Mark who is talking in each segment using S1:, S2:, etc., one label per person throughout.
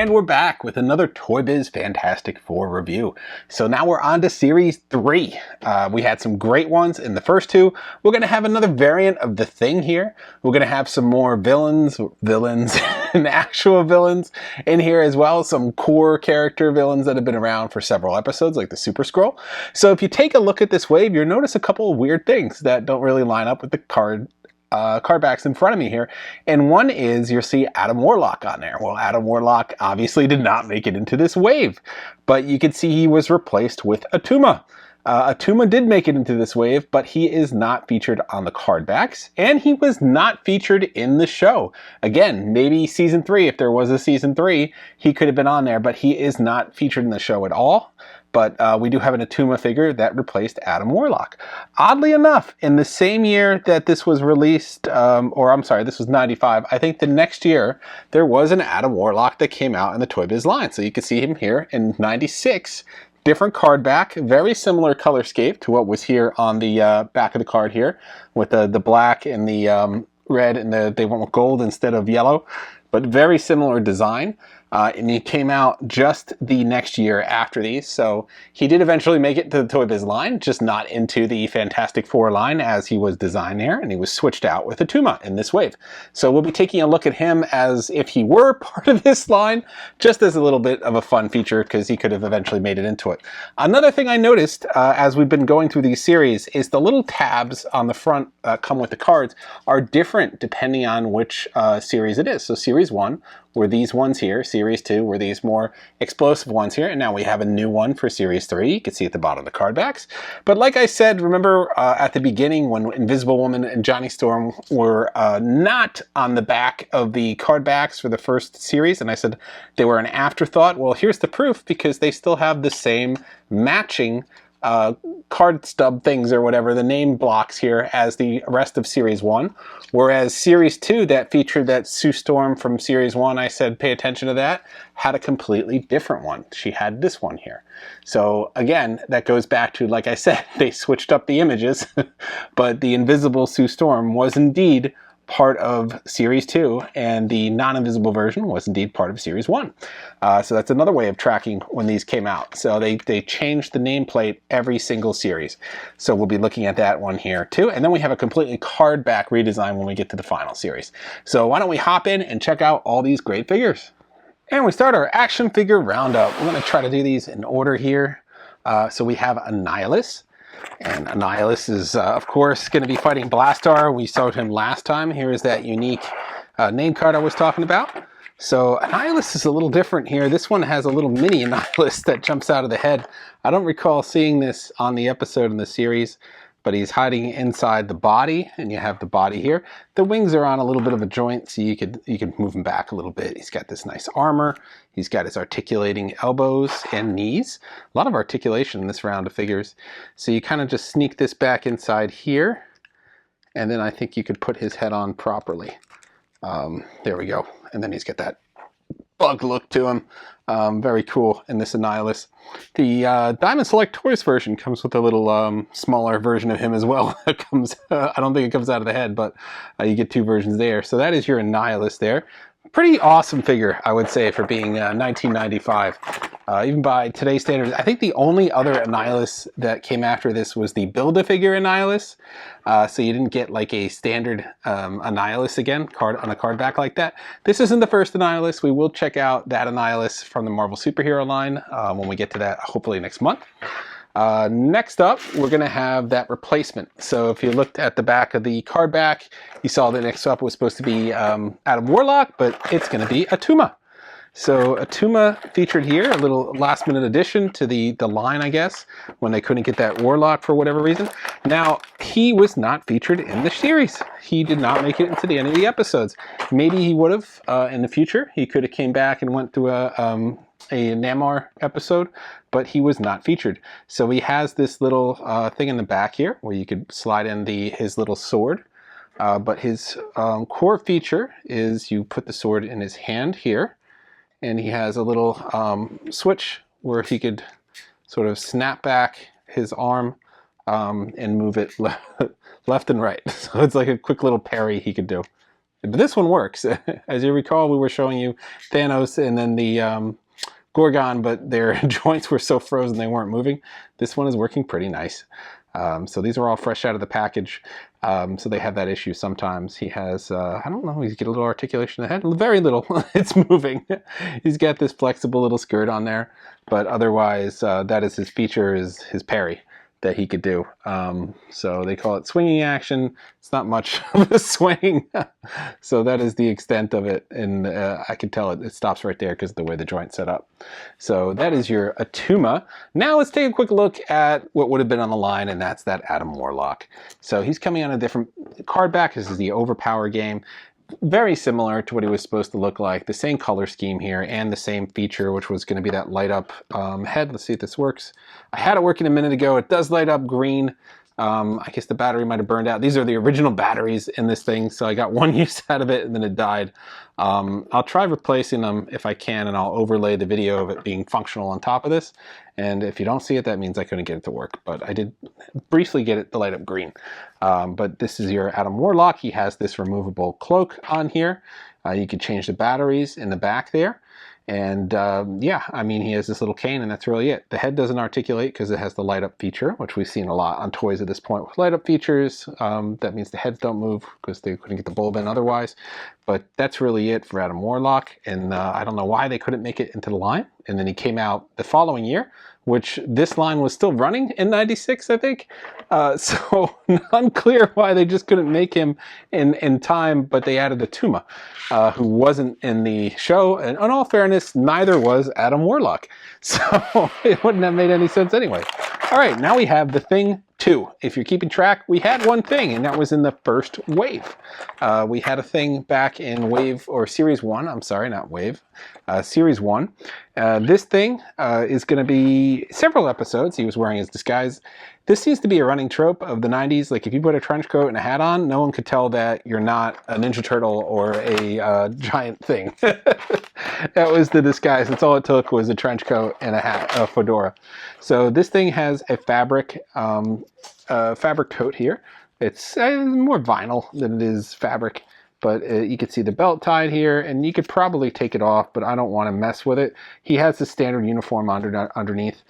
S1: And we're back with another Toy Biz Fantastic Four review. So now we're on to Series 3. We had some great ones in the first two. We're going to have another variant of The Thing here. We're going to have some more villains, and actual villains in here as well. Some core character villains that have been around for several episodes, like the Super Skrull. So if you take a look at this wave, you'll notice a couple of weird things that don't really line up with the card backs in front of me here, and one is you'll see Adam Warlock on there. Well, Adam Warlock obviously did not make it into this wave, but you can see he was replaced with Attuma. Attuma did make it into this wave, but he is not featured on the card backs, and he was not featured in the show. Again, maybe season 3, if there was a season 3, he could have been on there, but he is not featured in the show at all. But we do have an Attuma figure that replaced Adam Warlock. Oddly enough, in the same year that this was released, this was 95, I think the next year, there was an Adam Warlock that came out in the Toy Biz line. So you can see him here in 96. Different card back, very similar color scape to what was here on the back of the card here, with the black and the red, and they went with gold instead of yellow, but very similar design. And he came out just the next year after these, so he did eventually make it to the Toy Biz line, just not into the Fantastic Four line as he was designed there, and he was switched out with Attuma in this wave. So we'll be taking a look at him as if he were part of this line, just as a little bit of a fun feature, because he could have eventually made it into it. Another thing I noticed as we've been going through these series is the little tabs on the front come with the cards are different depending on which series it is. So Series 1 were these ones here, Series 2 were these more explosive ones here, and now we have a new one for Series 3. You can see at the bottom of the card backs. But like I said, remember at the beginning when Invisible Woman and Johnny Storm were not on the back of the card backs for the first series, and I said they were an afterthought? Well, here's the proof, because they still have the same matching card stub things or whatever, the name blocks here, as the rest of Series 1. Whereas Series 2 that featured that Sue Storm from Series 1, I said pay attention to that, had a completely different one. She had this one here. So again, that goes back to, like I said, they switched up the images, but the invisible Sue Storm was indeed part of Series 2, and the non-invisible version was indeed part of Series 1. So that's another way of tracking when these came out. So they changed the nameplate every single series. So we'll be looking at that one here too. And then we have a completely card back redesign when we get to the final series. So why don't we hop in and check out all these great figures. And we start our action figure roundup. We're going to try to do these in order here. So we have Annihilus. And Annihilus is, of course, going to be fighting Blastar. We saw him last time. Here is that unique name card I was talking about. So Annihilus is a little different here. This one has a little mini Annihilus that jumps out of the head. I don't recall seeing this on the episode in the series, but he's hiding inside the body, and you have the body here. The wings are on a little bit of a joint, so you could move him back a little bit. He's got this nice armor. He's got his articulating elbows and knees. A lot of articulation in this round of figures. So you kind of just sneak this back inside here, and then I think you could put his head on properly. There we go. And then he's got that bug look to him. Very cool in this Annihilus. The Diamond Select Toys version comes with a little smaller version of him as well. It comes, I don't think it comes out of the head, but you get two versions there. So that is your Annihilus there. Pretty awesome figure, I would say, for being 1995. Even by today's standards. I think the only other Annihilus that came after this was the Build-A-Figure Annihilus. So you didn't get like a standard Annihilus again, on a card back like that. This isn't the first Annihilus. We will check out that Annihilus from the Marvel Superhero line when we get to that, hopefully next month. Next up, we're going to have that replacement. So if you looked at the back of the card back, you saw that next up was supposed to be Adam Warlock, but it's going to be Attuma. So Attuma featured here, a little last minute addition to the line, I guess, when they couldn't get that Warlock for whatever reason. Now, he was not featured in the series. He did not make it into the end of the episodes. Maybe he would have in the future. He could have came back and went through a Namor episode, but he was not featured. So he has this little thing in the back here where you could slide in his little sword. But his core feature is you put the sword in his hand here, and he has a little switch where he could sort of snap back his arm and move it left and right. So it's like a quick little parry he could do. But this one works. As you recall, we were showing you Thanos and then the Gorgon, but their joints were so frozen they weren't moving. This one is working pretty nice. So these are all fresh out of the package. So they have that issue sometimes. He has, I don't know, he's got a little articulation in the head. Very little. It's moving. He's got this flexible little skirt on there. But otherwise, that is his feature, is his parry that he could do. So they call it swinging action. It's not much of a swing. So that is the extent of it. And I can tell it stops right there because of the way the joint's set up. So that is your Attuma. Now let's take a quick look at what would have been on the line, and that's that Adam Warlock. So he's coming on a different card back. This is the Overpower game. Very similar to what he was supposed to look like. The same color scheme here and the same feature, which was going to be that light up head. Let's see if this works. I had it working a minute ago. It does light up green. I guess the battery might have burned out. These are the original batteries in this thing, so I got one use out of it and then it died. I'll try replacing them if I can, and I'll overlay the video of it being functional on top of this. And if you don't see it, that means I couldn't get it to work. But I did briefly get it to light up green. But this is your Adam Warlock. He has this removable cloak on here. You can change the batteries in the back there. And yeah, I mean, he has this little cane, and that's really it. The head doesn't articulate because it has the light up feature, which we've seen a lot on toys at this point with light up features. That means the heads don't move because they couldn't get the bulb in otherwise. But that's really it for Adam Warlock. And I don't know why they couldn't make it into the line. And then he came out the following year, which this line was still running in '96, I think. So unclear why they just couldn't make him in time, but they added Attuma, who wasn't in the show. And in all fairness, neither was Adam Warlock. So it wouldn't have made any sense anyway. All right, now we have The Thing 2. If you're keeping track, we had one thing, and that was in the first wave. We had a thing back in wave, or series 1, I'm sorry, not wave, series 1. This thing is going to be several episodes. He was wearing his disguise. This seems to be a running trope of the 90s. Like, if you put a trench coat and a hat on, no one could tell that you're not a Ninja Turtle or a giant thing. That was the disguise. That's all it took, was a trench coat and a hat, a fedora. So this thing has a fabric coat here. It's more vinyl than it is fabric. But you can see the belt tied here, and you could probably take it off, but I don't want to mess with it. He has the standard uniform underneath,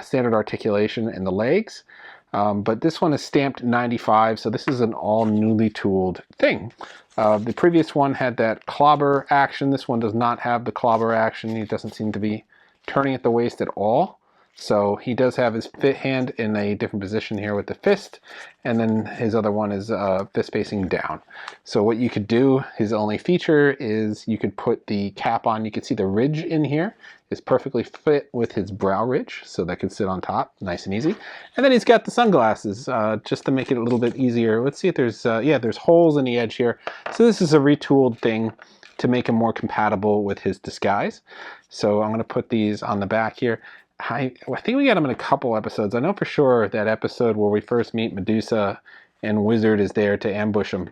S1: standard articulation in the legs. But this one is stamped 95, so this is an all newly tooled thing. The previous one had that clobber action. This one does not have the clobber action. He doesn't seem to be turning at the waist at all. So he does have his hand in a different position here with the fist, and then his other one is fist facing down. So what you could do, his only feature is you could put the cap on. You can see the ridge in here is perfectly fit with his brow ridge, so that could sit on top, nice and easy. And then he's got the sunglasses just to make it a little bit easier. Let's see if there's, yeah, there's holes in the edge here. So this is a retooled thing to make him more compatible with his disguise. So I'm going to put these on the back here. I think we got him in a couple episodes. I know for sure that episode where we first meet Medusa and Wizard is there to ambush him.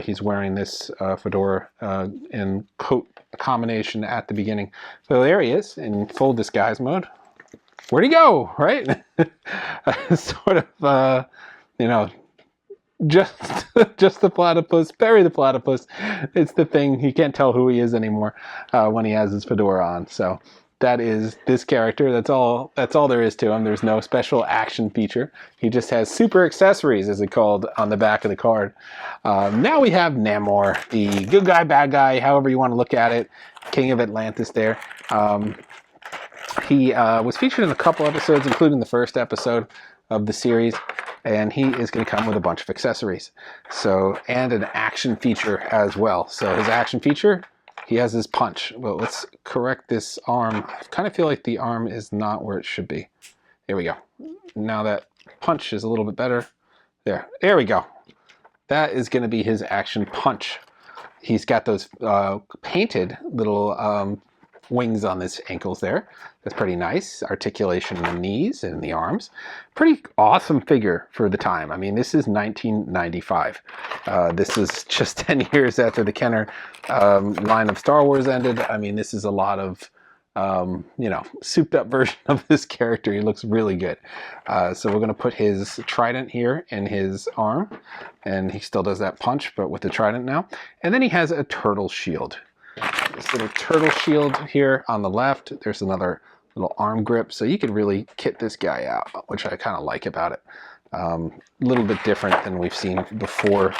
S1: He's wearing this fedora and coat combination at the beginning. So there he is in full disguise mode. Where'd he go, right? Sort of, you know, just the platypus, bury the platypus. It's the thing. You can't tell who he is anymore when he has his fedora on. So that is this character. That's all there is to him. There's no special action feature. He just has super accessories, as it's called, on the back of the card. Now we have Namor, the good guy, bad guy, however you want to look at it, King of Atlantis there. He was featured in a couple episodes, including the first episode of the series, and he is going to come with a bunch of accessories. So, and an action feature as well. So his action feature, he has his punch. Well, let's correct this arm. I kind of feel like the arm is not where it should be. There we go. Now that punch is a little bit better. There we go. That is going to be his action punch. He's got those painted little wings on his ankles there. That's pretty nice. Articulation in the knees and the arms. Pretty awesome figure for the time. I mean, this is 1995. This is just 10 years after the Kenner line of Star Wars ended. I mean, this is a lot of you know, souped up version of this character. He looks really good. So we're going to put his trident here in his arm, and he still does that punch, but with the trident now. And then he has a turtle shield. This little turtle shield here on the left. There's another little arm grip, so you could really kit this guy out, which I kind of like about it. A little bit different than we've seen before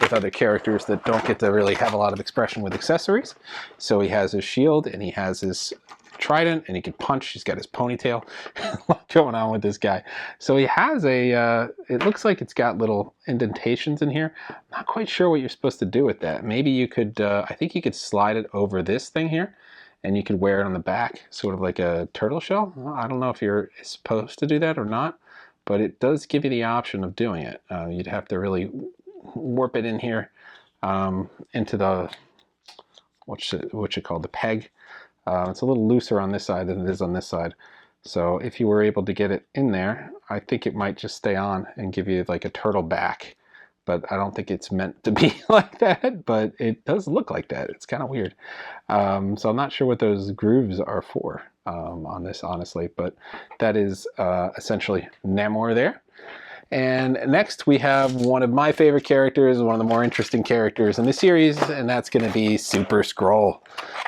S1: with other characters that don't get to really have a lot of expression with accessories. So he has his shield and he has his trident and he can punch. He's got his ponytail. A lot going on with this guy. So he has a, it looks like it's got little indentations in here. Not quite sure what you're supposed to do with that. Maybe you could, I think you could slide it over this thing here and you could wear it on the back, sort of like a turtle shell. Well, I don't know if you're supposed to do that or not, but it does give you the option of doing it. You'd have to really warp it in here into the, what's it called, the peg. It's a little looser on this side than it is on this side. So if you were able to get it in there, I think it might just stay on and give you like a turtle back. But I don't think it's meant to be like that, but it does look like that. It's kind of weird. So I'm not sure what those grooves are for on this, honestly, but that is essentially Namor there. And next we have one of my favorite characters, one of the more interesting characters in the series, and that's going to be Super Skrull.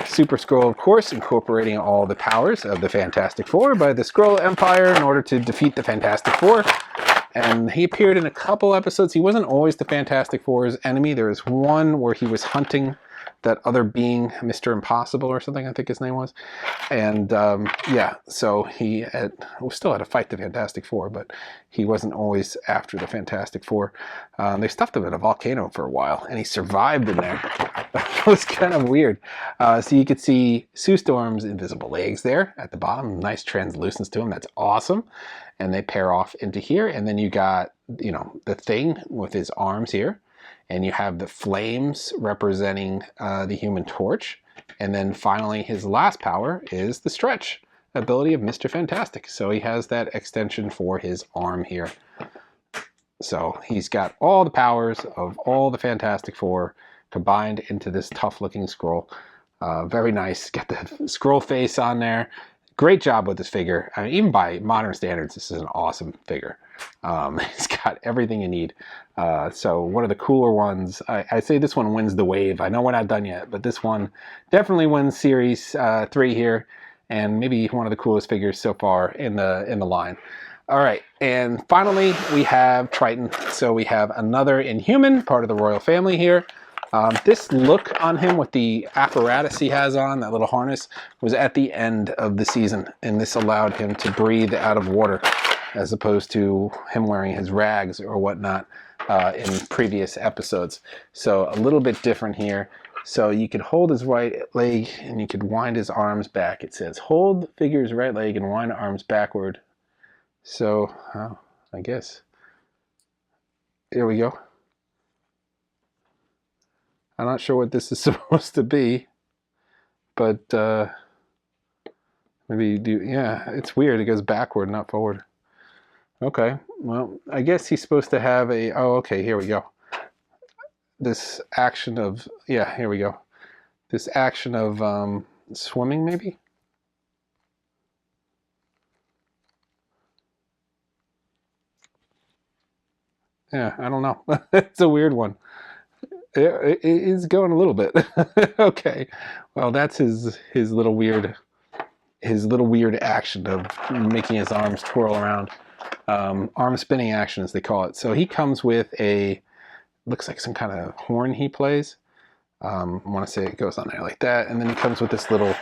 S1: Super Skrull, of course, incorporating all the powers of the Fantastic Four by the Skrull Empire in order to defeat the Fantastic Four. And he appeared in a couple episodes. He wasn't always the Fantastic Four's enemy. There was one where he was hunting that other being, Mr. Impossible or something, I think his name was. And yeah, so he still had to fight the Fantastic Four, but he wasn't always after the Fantastic Four. They stuffed him in a volcano for a while, and he survived in there. It was kind of weird. So you could see Sue Storm's invisible legs there at the bottom. Nice translucence to him. That's awesome. And they pair off into here. And then you got, you know, the Thing with his arms here. And you have the flames representing the Human Torch. And then finally, his last power is the stretch ability of Mr. Fantastic. So he has that extension for his arm here. So he's got all the powers of all the Fantastic Four combined into this tough-looking Skrull. Very nice. Got the Skrull face on there. Great job with this figure. I mean, even by modern standards, this is an awesome figure. It's got everything you need. So one of the cooler ones, I say this one wins the wave. I know we're not done yet, but this one definitely wins Series 3 here, and maybe one of the coolest figures so far in the line. All right, and finally we have Triton. So we have another Inhuman, part of the royal family here. This look on him with the apparatus he has on, that little harness, was at the end of the season, and this allowed him to breathe out of water as opposed to him wearing his rags or whatnot in previous episodes. So a little bit different here. So you could hold his right leg and you could wind his arms back. It says hold figure's right leg and wind arms backward. So I guess here we go. I'm not sure what this is supposed to be, but maybe you do. Yeah, it's weird. It goes backward, not forward. Okay, well, I guess he's supposed to have a, oh, okay, here we go. This action of, yeah, here we go. This action of swimming, maybe? Yeah, I don't know. It's a weird one. It is going a little bit. Okay, well, that's his little weird action of making his arms twirl around. Arm spinning action, as they call it. So he comes with a, looks like some kind of horn he plays. I want to say it goes on there like that. And then he comes with this little,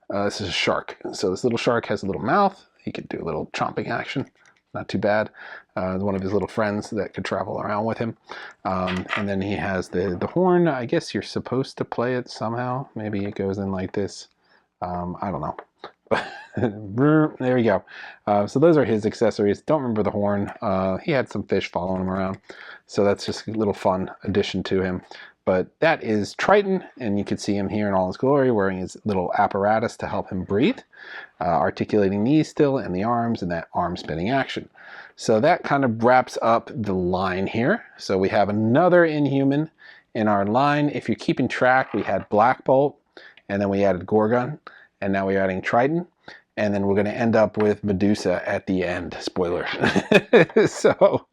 S1: this is a shark. So this little shark has a little mouth. He could do a little chomping action. Not too bad. One of his little friends that could travel around with him. And then he has the horn. I guess you're supposed to play it somehow. Maybe it goes in like this. I don't know. There we go. So those are his accessories. Don't remember the horn. He had some fish following him around. So that's just a little fun addition to him. But that is Triton, and you can see him here in all his glory, wearing his little apparatus to help him breathe, articulating knees still, and the arms, and that arm spinning action. So that kind of wraps up the line here. So we have another Inhuman in our line. If you're keeping track, we had Black Bolt, and then we added Gorgon. and now we're adding Triton. And then we're going to end up with Medusa at the end. Spoiler. So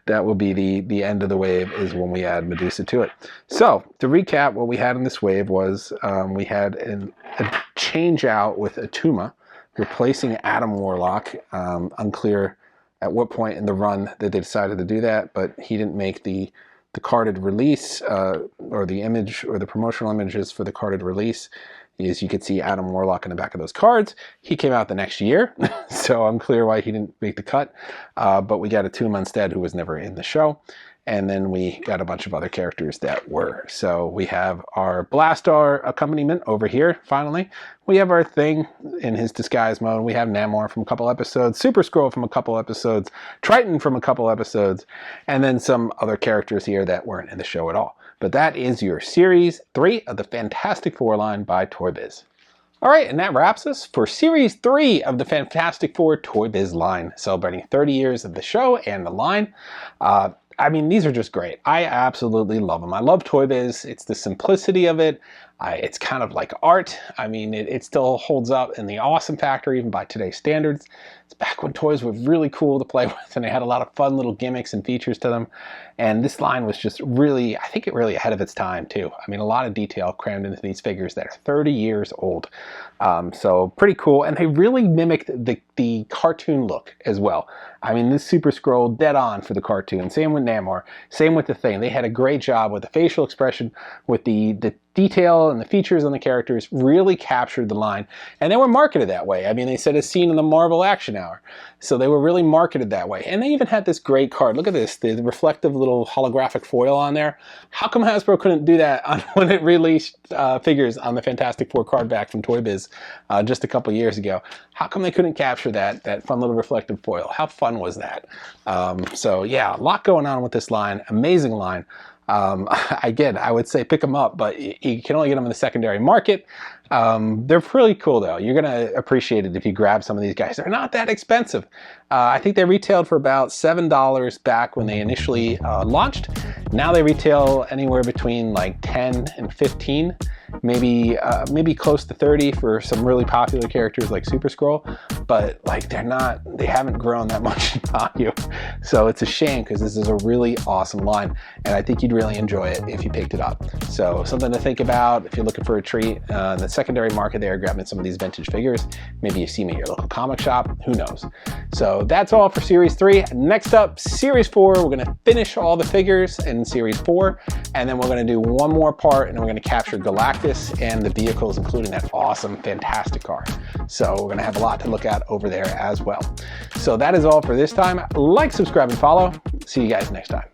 S1: that will be the end of the wave, is when we add Medusa to it. So to recap, what we had in this wave was we had a change out with Atuma, replacing Adam Warlock. Unclear at what point in the run that they decided to do that, but he didn't make the carded release or the image or the promotional images for the carded release. As you can see, Adam Warlock in the back of those cards. He came out the next year, so unclear why he didn't make the cut. But we got Atuma instead, who was never in the show. And then we got a bunch of other characters that were. So we have our Blastar accompaniment over here, finally. We have our Thing in his disguise mode. We have Namor from a couple episodes, Super Skrull from a couple episodes, Triton from a couple episodes, and then some other characters here that weren't in the show at all. But that is your Series 3 of the Fantastic Four line by Toy Biz. All right, and that wraps us for Series 3 of the Fantastic Four Toy Biz line, celebrating 30 years of the show and the line. I mean, these are just great. I absolutely love them. I love Toy Biz. It's the simplicity of it. It's kind of like art. I mean, it still holds up in the awesome factor, even by today's standards. It's back when toys were really cool to play with, and they had a lot of fun little gimmicks and features to them. And this line was just really, I think it really ahead of its time, too. I mean, a lot of detail crammed into these figures that are 30 years old. So pretty cool. And they really mimicked the cartoon look as well. I mean, this Super Skrull, dead on for the cartoon. Same with Namor. Same with the Thing. They had a great job with the facial expression, with the detail and the features on the characters. Really captured the line. And they were marketed that way. I mean, they said as seen in the Marvel Action Hour. So they were really marketed that way. And they even had this great card. Look at this, the reflective little holographic foil on there. How come Hasbro couldn't do that when it released figures on the Fantastic Four card back from Toy Biz just a couple years ago? How come they couldn't capture that fun little reflective foil? How fun was that? So yeah, a lot going on with this line. Amazing line. Again, I would say pick them up, but you can only get them in the secondary market. They're pretty cool though. You're gonna appreciate it if you grab some of these guys. They're not that expensive. I think they retailed for about $7 back when they initially launched. Now they retail anywhere between like 10 and 15, maybe close to 30 for some really popular characters like Super Skrull. But like they haven't grown that much in value. So it's a shame, because this is a really awesome line, and I think you'd really enjoy it if you picked it up. So something to think about if you're looking for a treat. In the secondary market there, grabbing some of these vintage figures. Maybe you see me at your local comic shop, who knows. So that's all for Series 3. Next up, Series 4, we're gonna finish all the figures in Series 4, and then we're gonna do one more part, and we're gonna capture Galactus and the vehicles, including that awesome Fantastic car. So we're gonna have a lot to look at over there as well. So that is all for this time. Like, subscribe, and follow. See you guys next time.